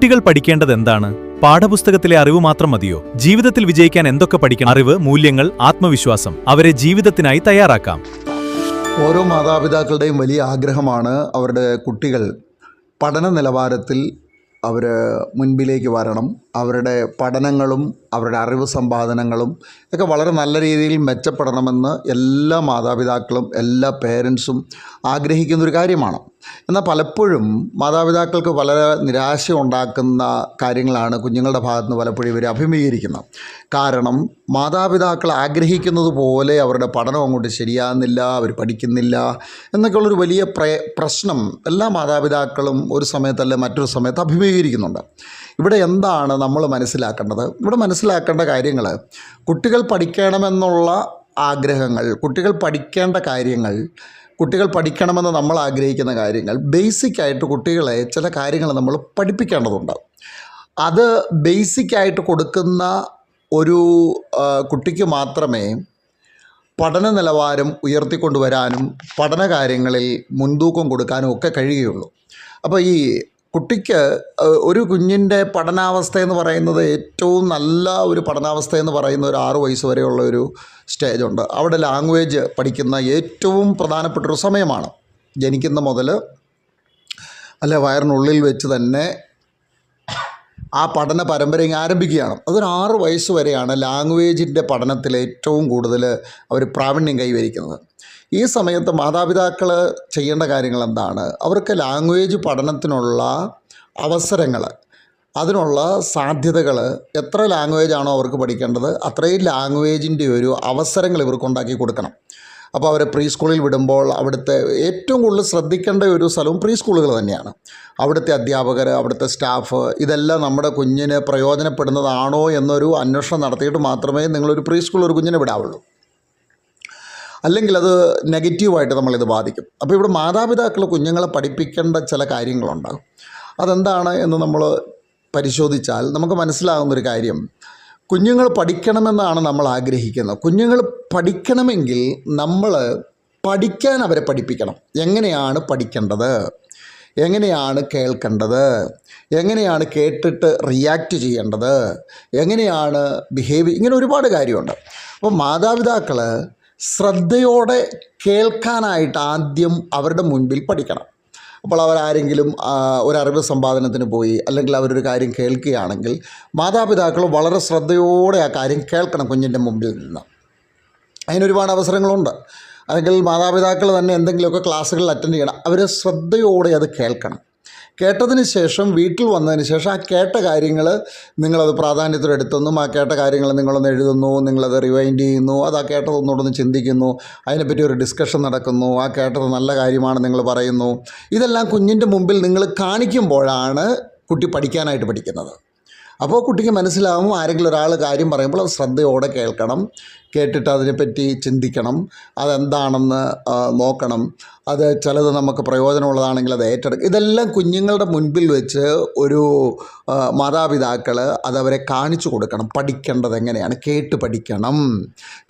കുട്ടികൾ പഠിക്കേണ്ടത് എന്താണ്? പാഠപുസ്തകത്തിലെ അറിവ് മാത്രം മതിയോ? ജീവിതത്തിൽ വിജയിക്കാൻ എന്തൊക്കെ പഠിക്കണം? അറിവ്, മൂല്യങ്ങൾ, ആത്മവിശ്വാസം അവരെ ജീവിതത്തിനായി തയ്യാറാക്കാം. ഓരോ മാതാപിതാക്കളുടെയും വലിയ ആഗ്രഹമാണ് അവരുടെ കുട്ടികൾ പഠന നിലവാരത്തിൽ അവർ മുൻപിലേക്ക് വരണം. അവരുടെ പഠനങ്ങളും അവരുടെ അറിവ് സമ്പാദനങ്ങളും ഒക്കെ വളരെ നല്ല രീതിയിൽ മെച്ചപ്പെടണമെന്ന് എല്ലാ മാതാപിതാക്കളും എല്ലാ പേരൻസും ആഗ്രഹിക്കുന്നൊരു കാര്യമാണ്. എന്നാൽ പലപ്പോഴും മാതാപിതാക്കൾക്ക് വളരെ നിരാശ ഉണ്ടാക്കുന്ന കാര്യങ്ങളാണ് കുഞ്ഞുങ്ങളുടെ ഭാഗത്തുനിന്ന് പലപ്പോഴും ഇവർ അഭിമുഖീകരിക്കുന്നത്. കാരണം മാതാപിതാക്കൾ ആഗ്രഹിക്കുന്നത് പോലെ അവരുടെ പഠനം അങ്ങോട്ട് ശരിയാകുന്നില്ല, അവർ പഠിക്കുന്നില്ല എന്നൊക്കെയുള്ളൊരു വലിയ പ്രശ്നം എല്ലാ മാതാപിതാക്കളും ഒരു സമയത്തല്ല മറ്റൊരു സമയത്ത് അഭിമുഖീകരിക്കുന്നുണ്ട്. ഇവിടെ എന്താണ് നമ്മൾ മനസ്സിലാക്കേണ്ടത്? ഇവിടെ മനസ്സിലാക്കേണ്ട കാര്യങ്ങൾ, കുട്ടികൾ പഠിക്കണമെന്നുള്ള ആഗ്രഹങ്ങൾ, കുട്ടികൾ പഠിക്കേണ്ട കാര്യങ്ങൾ, കുട്ടികൾ പഠിക്കണമെന്ന് നമ്മൾ ആഗ്രഹിക്കുന്ന കാര്യങ്ങൾ, ബേസിക്കായിട്ട് കുട്ടികളെ ചില കാര്യങ്ങൾ നമ്മൾ പഠിപ്പിക്കേണ്ടതുണ്ട്. അത് ബേസിക്കായിട്ട് കൊടുക്കുന്ന ഒരു കുട്ടിക്ക് മാത്രമേ പഠന നിലവാരം ഉയർത്തിക്കൊണ്ടുവരാനും പഠന കാര്യങ്ങളിൽ മുൻതൂക്കം കൊടുക്കാനും ഒക്കെ കഴിയുകയുള്ളൂ. അപ്പോൾ ഈ കുട്ടിക്ക് ഒരു കുഞ്ഞിൻ്റെ പഠനാവസ്ഥ എന്ന് പറയുന്നത് ഏറ്റവും നല്ല ഒരു പഠനാവസ്ഥ എന്ന് പറയുന്ന ഒരു 6 വയസ്സ് വരെയുള്ള ഒരു സ്റ്റേജുണ്ട്. അവിടെ ലാംഗ്വേജ് പഠിക്കുന്ന ഏറ്റവും പ്രധാനപ്പെട്ടൊരു സമയമാണ്. ജനിക്കുന്ന മുതൽ അല്ലെ വയറിനുള്ളിൽ വെച്ച് തന്നെ ആ പഠന പരമ്പര ആരംഭിക്കുകയാണ്. അതൊരു 6 വയസ്സ് വരെയാണ് ലാംഗ്വേജിൻ്റെ പഠനത്തിൽ ഏറ്റവും കൂടുതൽ അവർ പ്രാവീണ്യം കൈവരിക്കുന്നത്. ഈ സമയത്ത് മാതാപിതാക്കൾ ചെയ്യേണ്ട കാര്യങ്ങൾ എന്താണ്? അവർക്ക് ലാംഗ്വേജ് പഠനത്തിനുള്ള അവസരങ്ങൾ, അതിനുള്ള സാധ്യതകൾ, എത്ര ലാംഗ്വേജാണോ അവർക്ക് പഠിക്കേണ്ടത് അത്രയും ലാംഗ്വേജിൻ്റെ ഒരു അവസരങ്ങൾ ഇവർക്ക് ഉണ്ടാക്കി കൊടുക്കണം. അപ്പോൾ അവരെ പ്രീ സ്കൂളിൽ വിടുമ്പോൾ അവിടുത്തെ ഏറ്റവും കൂടുതൽ ശ്രദ്ധിക്കേണ്ട ഒരു സ്ഥലവും പ്രീ സ്കൂളുകൾ തന്നെയാണ്. അവിടുത്തെ അധ്യാപകർ, അവിടുത്തെ സ്റ്റാഫ്, ഇതെല്ലാം നമ്മുടെ കുഞ്ഞിന് പ്രയോജനപ്പെടുന്നതാണോ എന്നൊരു അന്വേഷണം നടത്തിയിട്ട് മാത്രമേ നിങ്ങളൊരു പ്രീ സ്കൂളിൽ ഒരു കുഞ്ഞിനെ വിടാവുള്ളൂ. അല്ലെങ്കിൽ അത് നെഗറ്റീവായിട്ട് നമ്മളിത് ബാധിക്കും. അപ്പോൾ ഇവിടെ മാതാപിതാക്കൾ കുഞ്ഞുങ്ങളെ പഠിപ്പിക്കേണ്ട ചില കാര്യങ്ങളുണ്ടാകും. അതെന്താണ് എന്ന് നമ്മൾ പരിശോധിച്ചാൽ നമുക്ക് മനസ്സിലാകുന്നൊരു കാര്യം, കുഞ്ഞുങ്ങൾ പഠിക്കണമെന്നാണ് നമ്മൾ ആഗ്രഹിക്കുന്നത്. കുഞ്ഞുങ്ങൾ പഠിക്കണമെങ്കിൽ നമ്മൾ പഠിക്കാൻ അവരെ പഠിപ്പിക്കണം. എങ്ങനെയാണ് പഠിക്കേണ്ടത്, എങ്ങനെയാണ് കേൾക്കേണ്ടത്, എങ്ങനെയാണ് കേട്ടിട്ട് റിയാക്റ്റ് ചെയ്യേണ്ടത്, എങ്ങനെയാണ് ഇങ്ങനെ ഒരുപാട് കാര്യമുണ്ട്. അപ്പോൾ മാതാപിതാക്കൾ ശ്രദ്ധയോടെ കേൾക്കാനായിട്ട് ആദ്യം അവരുടെ മുൻപിൽ പഠിക്കണം. അപ്പോൾ അവരാരെങ്കിലും ഒരറിവ് സമ്പാദനത്തിന് പോയി അല്ലെങ്കിൽ അവരൊരു കാര്യം കേൾക്കുകയാണെങ്കിൽ മാതാപിതാക്കൾ വളരെ ശ്രദ്ധയോടെ ആ കാര്യം കേൾക്കണം കുഞ്ഞിൻ്റെ മുമ്പിൽ നിന്ന്. അതിനൊരുപാട് അവസരങ്ങളുണ്ട്. അല്ലെങ്കിൽ മാതാപിതാക്കൾ തന്നെ എന്തെങ്കിലുമൊക്കെ ക്ലാസ്സുകളിൽ അറ്റൻഡ് ചെയ്യണം. അവർ ശ്രദ്ധയോടെ അത് കേൾക്കണം. കേട്ടതിന് ശേഷം വീട്ടിൽ വന്നതിന് ശേഷം ആ കേട്ട കാര്യങ്ങൾ നിങ്ങളത് പ്രാധാന്യത്തിലെടുത്തെന്നും ആ കേട്ട കാര്യങ്ങൾ നിങ്ങളൊന്ന് എഴുതുന്നു, നിങ്ങളത് റിവൈൻഡ് ചെയ്യുന്നു, അത് ആ കേട്ടതൊന്നുകൂടൊന്ന് ചിന്തിക്കുന്നു, അതിനെപ്പറ്റി ഒരു ഡിസ്കഷൻ നടക്കുന്നു, ആ കേട്ടത് നല്ല കാര്യമാണ് നിങ്ങൾ പറയുന്നു. ഇതെല്ലാം കുഞ്ഞിൻ്റെ മുമ്പിൽ നിങ്ങൾ കാണിക്കുമ്പോഴാണ് കുട്ടി പഠിക്കാനായിട്ട് പഠിക്കുന്നത്. അപ്പോൾ കുട്ടിക്ക് മനസ്സിലാവും, ആരെങ്കിലും ഒരാൾ കാര്യം പറയുമ്പോൾ അത് ശ്രദ്ധയോടെ കേൾക്കണം, കേട്ടിട്ട് അതിനെപ്പറ്റി ചിന്തിക്കണം, അതെന്താണെന്ന് നോക്കണം, അത് ചിലത് നമുക്ക് പ്രയോജനമുള്ളതാണെങ്കിൽ അത് ഏറ്റെടുക്കും. ഇതെല്ലാം കുഞ്ഞുങ്ങളുടെ മുൻപിൽ വെച്ച് ഒരു മാതാപിതാക്കൾ അതവരെ കാണിച്ചു കൊടുക്കണം. പഠിക്കേണ്ടത് എങ്ങനെയാണ്, കേട്ട് പഠിക്കണം,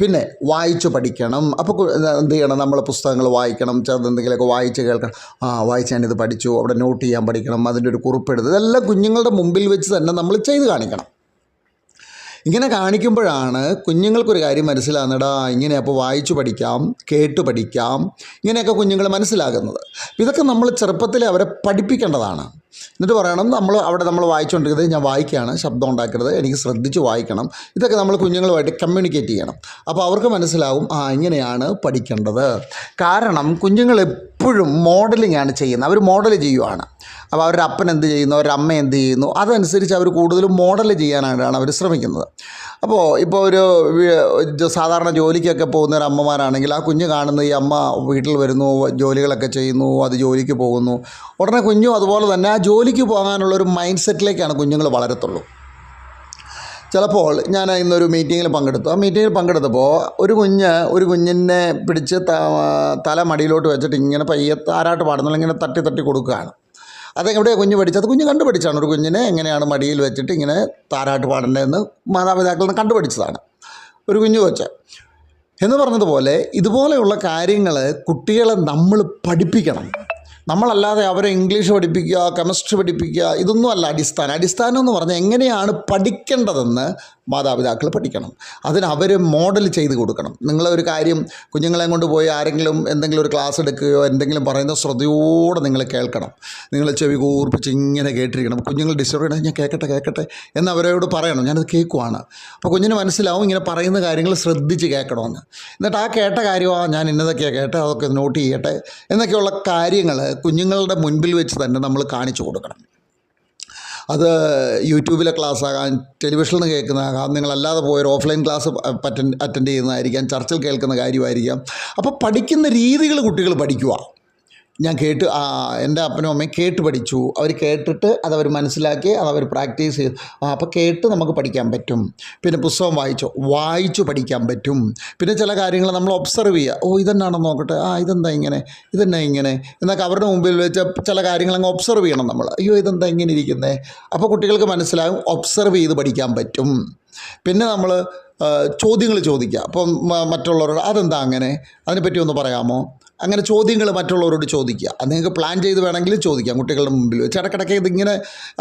പിന്നെ വായിച്ചു പഠിക്കണം. അപ്പോൾ എന്ത് ചെയ്യണം, നമ്മൾ പുസ്തകങ്ങൾ വായിക്കണം, ചെറുതെന്തെങ്കിലുമൊക്കെ വായിച്ച് കേൾക്കണം. വായിച്ച് ഞാനിത് പഠിച്ചു, അവിടെ നോട്ട് ചെയ്യാൻ പഠിക്കണം, അതിൻ്റെ ഒരു കുറിപ്പെടുത്ത്, ഇതെല്ലാം കുഞ്ഞുങ്ങളുടെ മുമ്പിൽ വെച്ച് തന്നെ നമ്മൾ ചെയ്ത് കാണിക്കണം. ഇങ്ങനെ കാണിക്കുമ്പോഴാണ് കുഞ്ഞുങ്ങൾക്കൊരു കാര്യം മനസ്സിലാകുന്നടാ, ഇങ്ങനെ അപ്പോൾ വായിച്ചു പഠിക്കാം, കേട്ട് പഠിക്കാം, ഇങ്ങനെയൊക്കെ കുഞ്ഞുങ്ങൾ മനസ്സിലാകുന്നത്. ഇതൊക്കെ നമ്മൾ ചെറുപ്പത്തിൽ അവരെ പഠിപ്പിക്കേണ്ടതാണ്. എന്നിട്ട് പറയണം, നമ്മൾ വായിച്ചുകൊണ്ടിരിക്കുന്നത് ഞാൻ വായിക്കുകയാണ്, ശബ്ദം ഉണ്ടാക്കരുത്, എനിക്ക് ശ്രദ്ധിച്ച് വായിക്കണം. ഇതൊക്കെ നമ്മൾ കുഞ്ഞുങ്ങളുമായിട്ട് കമ്മ്യൂണിക്കേറ്റ് ചെയ്യണം. അപ്പോൾ അവർക്ക് മനസ്സിലാവും, ഇങ്ങനെയാണ് പഠിക്കേണ്ടത്. കാരണം കുഞ്ഞുങ്ങൾ എപ്പോഴും മോഡലിംഗ് ആണ് ചെയ്യുന്നത്. അവർ മോഡൽ ചെയ്യുവാണ്. അപ്പോൾ അവരുടെ അപ്പൻ എന്ത് ചെയ്യുന്നു, അവരുടെ അമ്മ എന്ത് ചെയ്യുന്നു, അതനുസരിച്ച് അവർ കൂടുതലും മോഡൽ ചെയ്യാനായിട്ടാണ് അവർ ശ്രമിക്കുന്നത്. അപ്പോൾ ഇപ്പോൾ ഒരു സാധാരണ ജോലിക്കൊക്കെ പോകുന്ന ഒരു അമ്മമാരാണെങ്കിൽ ആ കുഞ്ഞ് കാണുന്ന ഈ അമ്മ വീട്ടിൽ വരുന്നു, ജോലികളൊക്കെ ചെയ്യുന്നു, അത് ജോലിക്ക് പോകുന്നു, ഉടനെ കുഞ്ഞും അതുപോലെ തന്നെ ആ ജോലിക്ക് പോകാനുള്ളൊരു മൈൻഡ് സെറ്റിലേക്കാണ് കുഞ്ഞുങ്ങൾ വളരത്തുള്ളൂ. ചിലപ്പോൾ ഞാൻ ഇന്നൊരു മീറ്റിങ്ങിൽ പങ്കെടുത്തു. ആ മീറ്റിങ്ങിൽ പങ്കെടുത്തപ്പോൾ ഒരു കുഞ്ഞിനെ പിടിച്ച് തല മടിയിലോട്ട് വെച്ചിട്ട് ഇങ്ങനെ പയ്യെ താരാട്ട് പാടുന്നില്ല, ഇങ്ങനെ തട്ടി തട്ടി കൊടുക്കുകയാണ്. അതെവിടെയാണ് കുഞ്ഞ് പഠിച്ചത്? കുഞ്ഞ് കണ്ടുപിടിച്ചാണ് ഒരു കുഞ്ഞിനെ എങ്ങനെയാണ് മടിയിൽ വെച്ചിട്ട് ഇങ്ങനെ താരാട്ട് പാടേണ്ടതെന്ന് മാതാപിതാക്കളിൽ നിന്ന് കണ്ടുപിടിച്ചതാണ് ഒരു കുഞ്ഞു കൊച്ച്. എന്ന് പറഞ്ഞതുപോലെ ഇതുപോലെയുള്ള കാര്യങ്ങൾ കുട്ടികളെ നമ്മൾ പഠിപ്പിക്കണം. നമ്മളല്ലാതെ അവരെ ഇംഗ്ലീഷ് പഠിപ്പിക്കുക, കെമിസ്ട്രി പഠിപ്പിക്കുക, ഇതൊന്നും അല്ല അടിസ്ഥാനം. അടിസ്ഥാനം എന്ന് പറഞ്ഞാൽ എങ്ങനെയാണ് പഠിക്കേണ്ടതെന്ന് മാതാപിതാക്കൾ പഠിക്കണം. അതിന് അവർ മോഡൽ ചെയ്ത് കൊടുക്കണം. നിങ്ങളൊരു കാര്യം കുഞ്ഞുങ്ങളെ കൊണ്ട് പോയി ആരെങ്കിലും എന്തെങ്കിലും ഒരു ക്ലാസ് എടുക്കുകയോ എന്തെങ്കിലും പറയുന്ന ശ്രദ്ധയോടെ നിങ്ങൾ കേൾക്കണം. നിങ്ങൾ ചെവി കൂർപ്പിച്ച് ഇങ്ങനെ കേട്ടിരിക്കണം. കുഞ്ഞുങ്ങൾ ഡിസ്റ്റർബ് ചെയ്യണം, ഞാൻ കേൾക്കട്ടെ എന്ന് അവരോട് പറയണം, ഞാനത് കേൾക്കുവാണ്. അപ്പോൾ കുഞ്ഞിന് മനസ്സിലാവും ഇങ്ങനെ പറയുന്ന കാര്യങ്ങൾ ശ്രദ്ധിച്ച് കേൾക്കണമെന്ന്. എന്നിട്ട് ആ കേട്ട കാര്യമാണ് ഞാൻ ഇന്നതൊക്കെയാണ് കേട്ടെ, അതൊക്കെ നോട്ട് ചെയ്യട്ടെ എന്നൊക്കെയുള്ള കാര്യങ്ങൾ കുഞ്ഞുങ്ങളുടെ മുൻപിൽ വെച്ച് തന്നെ നമ്മൾ കാണിച്ചു കൊടുക്കണം. അത് യൂട്യൂബിലെ ക്ലാസ്സാകാം, ടെലിവിഷനിൽ നിന്ന് കേൾക്കുന്നതാകാം, നിങ്ങളല്ലാതെ പോയൊരു ഓഫ്ലൈൻ ക്ലാസ് അറ്റൻഡ് ചെയ്യുന്നതായിരിക്കാം, ചർച്ചിൽ കേൾക്കുന്ന കാര്യമായിരിക്കാം. അപ്പോൾ പഠിക്കുന്ന രീതികൾ കുട്ടികൾ പഠിക്കുക. ഞാൻ എൻ്റെ അപ്പനും അമ്മയും കേട്ട് പഠിച്ചു, അവർ കേട്ടിട്ട് അതവർ മനസ്സിലാക്കി അതവർ പ്രാക്ടീസ് ചെയ്തു. അപ്പോൾ കേട്ട് നമുക്ക് പഠിക്കാൻ പറ്റും. പിന്നെ പുസ്തകം വായിച്ചു പഠിക്കാൻ പറ്റും. പിന്നെ ചില കാര്യങ്ങൾ നമ്മൾ ഒബ്സർവ് ചെയ്യുക. ഇതെന്നാണെന്ന് നോക്കട്ടെ, ഇതെന്താ ഇങ്ങനെ എന്നൊക്കെ അവരുടെ മുമ്പിൽ വെച്ച് ചില കാര്യങ്ങൾ അങ്ങ് ഒബ്സർവ് ചെയ്യണം നമ്മൾ. ഇതെന്താ ഇങ്ങനെ ഇരിക്കുന്നത്. അപ്പോൾ കുട്ടികൾക്ക് മനസ്സിലാകും, ഒബ്സർവ് ചെയ്ത് പഠിക്കാൻ പറ്റും. പിന്നെ നമ്മൾ ചോദ്യങ്ങൾ ചോദിക്കുക. അപ്പം മറ്റുള്ളവരോട് അതെന്താ അങ്ങനെ, അതിനെപ്പറ്റി ഒന്ന് പറയാമോ, അങ്ങനെ ചോദ്യങ്ങൾ മറ്റുള്ളവരോട് ചോദിക്കുക. അത് നിങ്ങൾക്ക് പ്ലാൻ ചെയ്ത് വേണമെങ്കിൽ ചോദിക്കാം കുട്ടികളുടെ മുമ്പിൽ വെച്ച്. ഇടയ്ക്കിടയ്ക്ക് ഇതിങ്ങനെ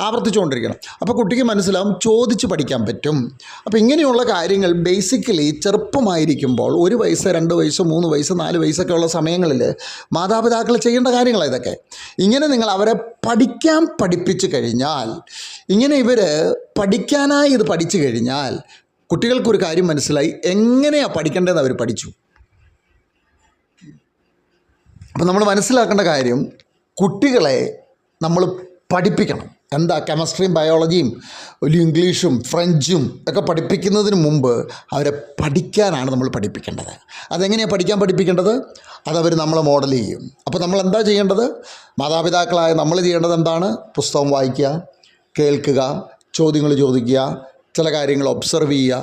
ആവർത്തിച്ചുകൊണ്ടിരിക്കണം. അപ്പോൾ കുട്ടിക്ക് മനസ്സിലാവും, ചോദിച്ച് പഠിക്കാൻ പറ്റും. അപ്പോൾ ഇങ്ങനെയുള്ള കാര്യങ്ങൾ ബേസിക്കലി ചെറുപ്പമായിരിക്കുമ്പോൾ 1 വയസ്സ് 2 വയസ്സ് 3 വയസ്സ് 4 വയസ്സൊക്കെ ഉള്ള സമയങ്ങളിൽ മാതാപിതാക്കൾ ചെയ്യേണ്ട കാര്യങ്ങളാണ് ഇതൊക്കെ. ഇങ്ങനെ നിങ്ങൾ അവരെ പഠിപ്പിച്ച് കഴിഞ്ഞാൽ, ഇങ്ങനെ ഇവർ പഠിക്കാനായി ഇത് പഠിച്ചു കഴിഞ്ഞാൽ കുട്ടികൾക്കൊരു കാര്യം മനസ്സിലായി, എങ്ങനെയാണ് പഠിക്കേണ്ടതെന്ന് അവർ പഠിച്ചു. അപ്പോൾ നമ്മൾ മനസ്സിലാക്കേണ്ട കാര്യം, കുട്ടികളെ നമ്മൾ പഠിപ്പിക്കണം. എന്താ, കെമിസ്ട്രിയും ബയോളജിയും ഇംഗ്ലീഷും ഫ്രഞ്ചും ഒക്കെ പഠിപ്പിക്കുന്നതിന് മുമ്പ് അവരെ പഠിക്കാനാണ് നമ്മൾ പഠിപ്പിക്കേണ്ടത്. അതെങ്ങനെയാണ് പഠിപ്പിക്കേണ്ടത്? അതവർ നമ്മളെ മോഡൽ ചെയ്യും. അപ്പോൾ നമ്മൾ എന്താ ചെയ്യേണ്ടത്? മാതാപിതാക്കളായ നമ്മൾ ചെയ്യേണ്ടത് എന്താണ്? പുസ്തകം വായിക്കുക, കേൾക്കുക, ചോദ്യങ്ങൾ ചോദിക്കുക, ചില കാര്യങ്ങൾ ഒബ്സർവ് ചെയ്യുക.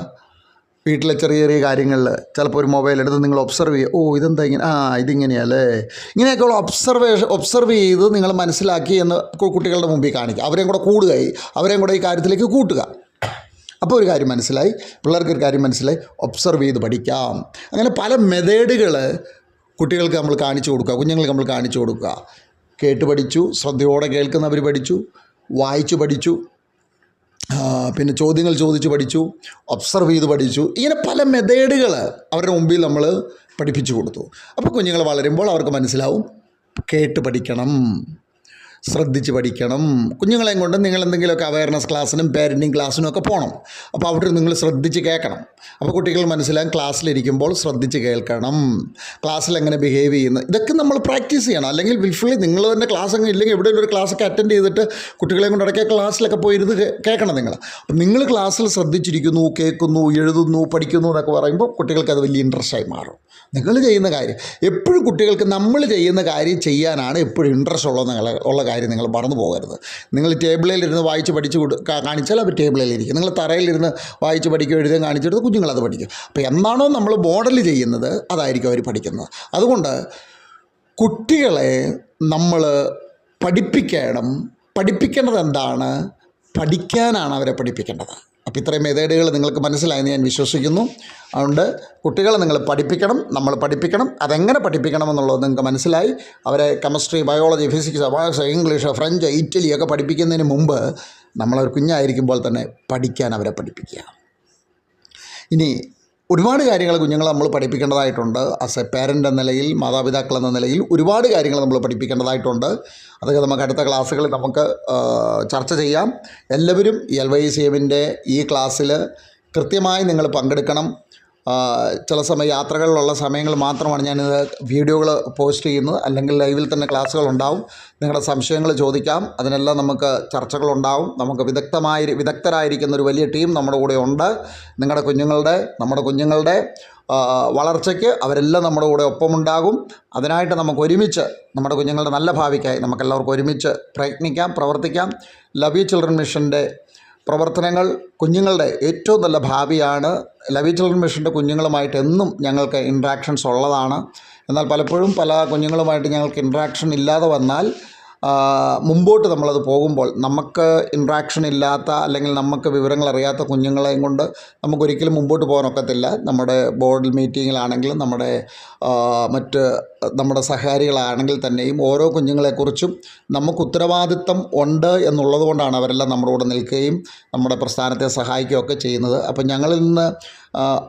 വീട്ടിലെ ചെറിയ ചെറിയ കാര്യങ്ങളിൽ ചിലപ്പോൾ ഒരു മൊബൈൽ എടുത്ത് നിങ്ങൾ ഒബ്സർവ് ചെയ്യുക. ഇതെന്താ ഇങ്ങനെ, ഇതിങ്ങനെയല്ലേ, ഇങ്ങനെയൊക്കെയുള്ള ഒബ്സർവ് ചെയ്ത് നിങ്ങൾ മനസ്സിലാക്കി എന്ന് കുട്ടികളുടെ മുമ്പിൽ കാണിക്കുക. അവരെയും കൂടെ ഈ കാര്യത്തിലേക്ക് കൂട്ടുക. അപ്പോൾ ഒരു കാര്യം മനസ്സിലായി, പിള്ളേർക്കൊരു കാര്യം മനസ്സിലായി, ഒബ്സർവ് ചെയ്ത് പഠിക്കാം. അങ്ങനെ പല മെത്തേഡുകൾ കുട്ടികൾക്ക് നമ്മൾ കാണിച്ചു കൊടുക്കുക, കുഞ്ഞുങ്ങൾക്ക് നമ്മൾ കാണിച്ചു കൊടുക്കുക. കേട്ട് പഠിച്ചു, ശ്രദ്ധയോടെ കേൾക്കുന്നവർ പഠിച്ചു, വായിച്ചു പഠിച്ചു, പിന്നെ ചോദ്യങ്ങൾ ചോദിച്ച് പഠിച്ചു, ഒബ്സർവ് ചെയ്ത് പഠിച്ചു. ഇങ്ങനെ പല മെത്തേഡുകൾ അവരുടെ മുമ്പിൽ നമ്മൾ പഠിപ്പിച്ചു കൊടുത്തു. അപ്പോൾ കുഞ്ഞുങ്ങൾ വളരുമ്പോൾ അവർക്ക് മനസ്സിലാവും, കേട്ട് പഠിക്കണം, ശ്രദ്ധിച്ച് പഠിക്കണം. കുഞ്ഞുങ്ങളെയും കൊണ്ട് നിങ്ങൾ എന്തെങ്കിലുമൊക്കെ അവയർനെസ് ക്ലാസ്സിനും പാരൻറ്റിങ് ക്ലാസ്സിനും ഒക്കെ പോകണം. അപ്പോൾ അവിടെ നിങ്ങൾ ശ്രദ്ധിച്ച് കേൾക്കണം. അപ്പോൾ കുട്ടികൾ മനസ്സിലാകും, ക്ലാസ്സിലിരിക്കുമ്പോൾ ശ്രദ്ധിച്ച് കേൾക്കണം, ക്ലാസ്സിൽ എങ്ങനെ ബിഹേവ് ചെയ്യുന്നത്, ഇതൊക്കെ നമ്മൾ പ്രാക്ടീസ് ചെയ്യണം. അല്ലെങ്കിൽ വിൽഫുള്ളി നിങ്ങൾ തന്നെ ക്ലാസ് അങ്ങ് ഇല്ലെങ്കിൽ എവിടെയെങ്കിലും ഒരു ക്ലാസ്സൊക്കെ അറ്റൻഡ് ചെയ്തിട്ട് കുട്ടികളെയും കൊണ്ട് ഇടയ്ക്ക് ക്ലാസ്സിലൊക്കെ പോയിരുന്ന് കേൾക്കണം നിങ്ങൾ. അപ്പം നിങ്ങൾ ക്ലാസ്സിൽ ശ്രദ്ധിച്ചിരിക്കുന്നു, കേൾക്കുന്നു, എഴുതുന്നു, പഠിക്കുന്നു എന്നൊക്കെ പറയുമ്പോൾ കുട്ടികൾക്ക് അത് വലിയ ഇൻട്രസ്റ്റായി മാറും. നിങ്ങൾ ചെയ്യുന്ന കാര്യം എപ്പോഴും കുട്ടികൾക്ക് നമ്മൾ ചെയ്യുന്ന കാര്യം ചെയ്യാനാണ് എപ്പോഴും ഇൻട്രസ്റ്റ് ഉള്ള കാര്യം നിങ്ങൾ മറന്നു പോകരുത്. നിങ്ങൾ ടേബിളിലിരുന്ന് വായിച്ച് പഠിച്ച് കാണിച്ചാൽ അവർ ടേബിളിലിരിക്കും. നിങ്ങൾ തറയിലിരുന്ന് വായിച്ച് പഠിക്കുകയോ എഴുതാൻ കാണിച്ചെടുത്ത് കുഞ്ഞുങ്ങളത് പഠിക്കും. അപ്പോൾ എന്താണോ നമ്മൾ മോഡൽ ചെയ്യുന്നത് അതായിരിക്കും അവർ പഠിക്കുന്നത്. അതുകൊണ്ട് കുട്ടികളെ നമ്മൾ പഠിപ്പിക്കേണ്ടത് എന്താണ്? പഠിക്കാനാണ് അവരെ പഠിപ്പിക്കേണ്ടത്. അപ്പോൾ ഇത്രയും മെത്തേഡുകൾ നിങ്ങൾക്ക് മനസ്സിലായെന്ന് ഞാൻ വിശ്വസിക്കുന്നു. അതുകൊണ്ട് കുട്ടികളെ നിങ്ങൾ നമ്മൾ പഠിപ്പിക്കണം. അതെങ്ങനെ പഠിപ്പിക്കണം എന്നുള്ളത് നിങ്ങൾക്ക് മനസ്സിലായി. അവരെ chemistry, biology, physics, English, French, Italy ഒക്കെ പഠിപ്പിക്കുന്നതിന് മുമ്പ് നമ്മളൊരു കുഞ്ഞായിരിക്കുമ്പോൾ തന്നെ പഠിക്കാൻ അവരെ പഠിപ്പിക്കുക. ഇനി ഒരുപാട് കാര്യങ്ങൾ കുഞ്ഞുങ്ങളെ നമ്മൾ പഠിപ്പിക്കേണ്ടതായിട്ടുണ്ട്. ആസ് എ പാരൻ്റ് എന്ന നിലയിൽ, മാതാപിതാക്കൾ എന്ന നിലയിൽ ഒരുപാട് കാര്യങ്ങൾ നമ്മൾ പഠിപ്പിക്കേണ്ടതായിട്ടുണ്ട്. അതൊക്കെ നമുക്ക് അടുത്ത ക്ലാസ്സുകളിൽ നമുക്ക് ചർച്ച ചെയ്യാം. എല്ലാവരും LYCMൻ്റെ ഈ ക്ലാസ്സിൽ കൃത്യമായി നിങ്ങൾ പങ്കെടുക്കണം. ചില യാത്രകളിലുള്ള സമയങ്ങൾ മാത്രമാണ് ഞാനിത് വീഡിയോകൾ പോസ്റ്റ് ചെയ്യുന്നത്. അല്ലെങ്കിൽ ലൈവിൽ തന്നെ ക്ലാസ്സുകളുണ്ടാവും. നിങ്ങളുടെ സംശയങ്ങൾ ചോദിക്കാം. അതിനെല്ലാം നമുക്ക് ചർച്ചകളുണ്ടാവും. നമുക്ക് വിദഗ്ധരായിരിക്കുന്ന ഒരു വലിയ ടീം നമ്മുടെ കൂടെ ഉണ്ട്. നമ്മുടെ കുഞ്ഞുങ്ങളുടെ വളർച്ചയ്ക്ക് അവരെല്ലാം നമ്മുടെ കൂടെ ഒപ്പമുണ്ടാകും. അതിനായിട്ട് നമുക്ക് ഒരുമിച്ച് നമ്മുടെ കുഞ്ഞുങ്ങളുടെ നല്ല ഭാവിക്കായി നമുക്കെല്ലാവർക്കും ഒരുമിച്ച് പ്രയത്നിക്കാം, പ്രവർത്തിക്കാം. ലവ് യു ചിൽഡ്രൻ മിഷൻ്റെ പ്രവർത്തനങ്ങൾ കുഞ്ഞുങ്ങളുടെ ഏറ്റവും നല്ല ഭാവിയാണ്. ലവ് യു ചിൽഡ്രൻ മിഷൻ്റെ കുഞ്ഞുങ്ങളുമായിട്ട് എന്നും ഞങ്ങൾക്ക് ഇൻട്രാക്ഷൻസ് ഉള്ളതാണ്. എന്നാൽ പലപ്പോഴും പല കുഞ്ഞുങ്ങളുമായിട്ട് ഞങ്ങൾക്ക് ഇൻട്രാക്ഷൻ ഇല്ലാതെ വന്നാൽ മുമ്പോട്ട് നമ്മളത് പോകുമ്പോൾ നമുക്ക് ഇൻട്രാക്ഷൻ ഇല്ലാത്ത അല്ലെങ്കിൽ നമുക്ക് വിവരങ്ങൾ അറിയാത്ത കുഞ്ഞുങ്ങളെയും കൊണ്ട് നമുക്കൊരിക്കലും മുമ്പോട്ട് പോകാനൊക്കത്തില്ല. നമ്മുടെ ബോർഡ് മീറ്റിങ്ങിലാണെങ്കിലും നമ്മുടെ സഹകാരികളാണെങ്കിൽ തന്നെയും ഓരോ കുഞ്ഞുങ്ങളെക്കുറിച്ചും നമുക്ക് ഉത്തരവാദിത്തം ഉണ്ട് എന്നുള്ളത് കൊണ്ടാണ് അവരെല്ലാം നമ്മുടെ കൂടെ നിൽക്കുകയും നമ്മുടെ പ്രസ്ഥാനത്തെ സഹായിക്കുകയൊക്കെ ചെയ്യുന്നത്. അപ്പം ഞങ്ങളിൽ നിന്ന്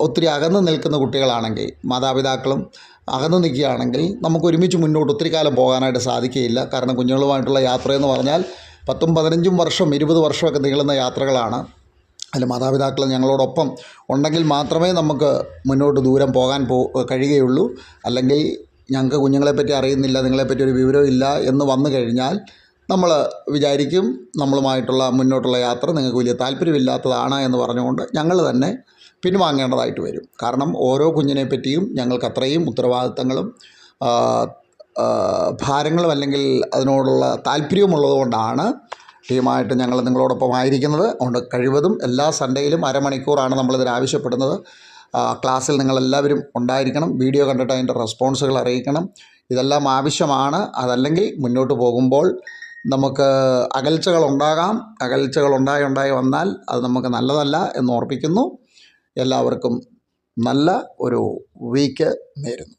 ഒത്തിരി അകന്ന് നിൽക്കുന്ന കുട്ടികളാണെങ്കിൽ, മാതാപിതാക്കളും അകന്ന് നിൽക്കുകയാണെങ്കിൽ നമുക്ക് ഒരുമിച്ച് മുന്നോട്ട് ഒത്തിരി കാലം പോകാനായിട്ട് സാധിക്കുകയില്ല. കാരണം കുഞ്ഞുങ്ങളുമായിട്ടുള്ള യാത്രയെന്ന് പറഞ്ഞാൽ 10, 15 വർഷം 20 വർഷമൊക്കെ നീളുന്ന യാത്രകളാണ്. അതിൽ മാതാപിതാക്കൾ ഞങ്ങളോടൊപ്പം ഉണ്ടെങ്കിൽ മാത്രമേ നമുക്ക് മുന്നോട്ട് ദൂരം പോകാൻ കഴിയുകയുള്ളൂ. അല്ലെങ്കിൽ ഞങ്ങൾക്ക് കുഞ്ഞുങ്ങളെപ്പറ്റി അറിയുന്നില്ല, നിങ്ങളെപ്പറ്റി ഒരു വിവരവും ഇല്ല എന്ന് വന്നു കഴിഞ്ഞാൽ നമ്മൾ വിചാരിക്കും നമ്മളുമായിട്ടുള്ള മുന്നോട്ടുള്ള യാത്ര നിങ്ങൾക്ക് വലിയ താല്പര്യമില്ലാത്തതാണ് എന്ന് പറഞ്ഞുകൊണ്ട് ഞങ്ങൾ തന്നെ പിൻവാങ്ങേണ്ടതായിട്ട് വരും. കാരണം ഓരോ കുഞ്ഞിനെ പറ്റിയും ഞങ്ങൾക്ക് അത്രയും ഉത്തരവാദിത്തങ്ങളും ഭാരങ്ങളും അല്ലെങ്കിൽ അതിനോടുള്ള താല്പര്യമുള്ളത് കൊണ്ടാണ് ടീമായിട്ട് ഞങ്ങൾ നിങ്ങളോടൊപ്പം ആയിരിക്കുന്നത്. അതുകൊണ്ട് കഴിവതും എല്ലാ സൺഡേയിലും അരമണിക്കൂറാണ് നമ്മളിതിന് ആവശ്യപ്പെടുന്നത്. ക്ലാസ്സിൽ നിങ്ങളെല്ലാവരും ഉണ്ടായിരിക്കണം. വീഡിയോ കണ്ടിട്ട് അതിൻ്റെ റെസ്പോൺസുകൾ അറിയിക്കണം. ഇതെല്ലാം ആവശ്യമാണ്. അതല്ലെങ്കിൽ മുന്നോട്ട് പോകുമ്പോൾ നമുക്ക് അകൽച്ചകൾ ഉണ്ടായി വന്നാൽ അത് നമുക്ക് നല്ലതല്ല എന്ന് ഓർപ്പിക്കുന്നു. എല്ലാവർക്കും നല്ല ഒരു വീക്ക് നേരുന്നു.